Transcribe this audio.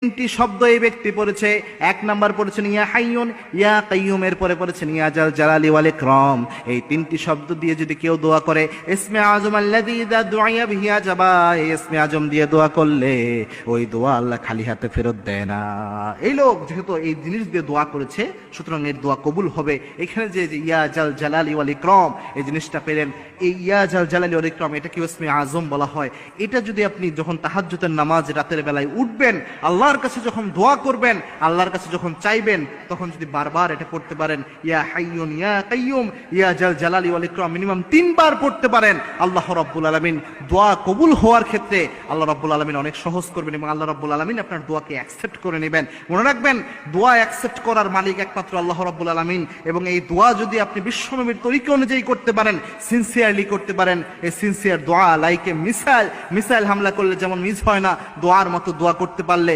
তিনটি শব্দ এই ব্যক্তি পড়েছে। এক নাম্বার পড়েছেন ইয়া হাইয়ুন ইয়া কাইয়ুম, এর পরে পড়েছেন ইয়া জাল জালালি ওয়াল ইকরাম। এই তিনটি শব্দ দিয়ে যদি কেউ দোয়া করে, ইসমে আজম আল্লাযী ইযা দুইয়া বিহি আজাবা, এই ইসমে আজম দিয়ে দোয়া করলে ওই দোয়া আল্লাহ খালি হাতে ফেরত দেয় না। এই লোক যেহেতু এই জিনিস দিয়ে দোয়া করেছে, সুতরাং এর দোয়া কবুল হবে। এখানে যে ইয়া জাল জালালি ওয়াল ইকরাম এই জিনিসটা পেলেন, এই ইয়া জাল জালালি ওয়াল ইকরাম এটা কি ইসমে আজম বলা হয়। এটা যদি আপনি যখন তাহাজ্জুদের নামাজ রাতের বেলায় উঠবেন, আল্লাহর কাছে যখন দোয়া করবেন, আল্লাহর কাছে যখন চাইবেন, তখন যদি বারবার এটা পড়তে পারেন, ইয়া হাইয়ুন ইয়া কাইয়ুম ইয়া জাল জালালি ওয়াল ইকরাম মিনিমাম 3 বার পড়তে পারেন, আল্লাহ রাব্বুল আলামিন দোয়া কবুল হওয়ার ক্ষেত্রে আল্লাহ রাব্বুল আলামিন অনেক সহজ করবেন এবং আল্লাহ রাব্বুল আলামিন আপনার দোয়াকে অ্যাকসেপ্ট করে নেবেন। মনে রাখবেন, দোয়া অ্যাকসেপ্ট করার মালিক একমাত্র আল্লাহ রাব্বুল আলামিন। এবং এই দোয়া যদি আপনি বিশ্বনবীর তরিকা অনুযায়ী করতে পারেন, সিনসিয়ারলি করতে পারেন, এই সিনসিয়ার দোয়া লাইকে মিসাইল হামলা করলে যেমন মিস হয় না, দোয়ার মতো দোয়া করতে পারলে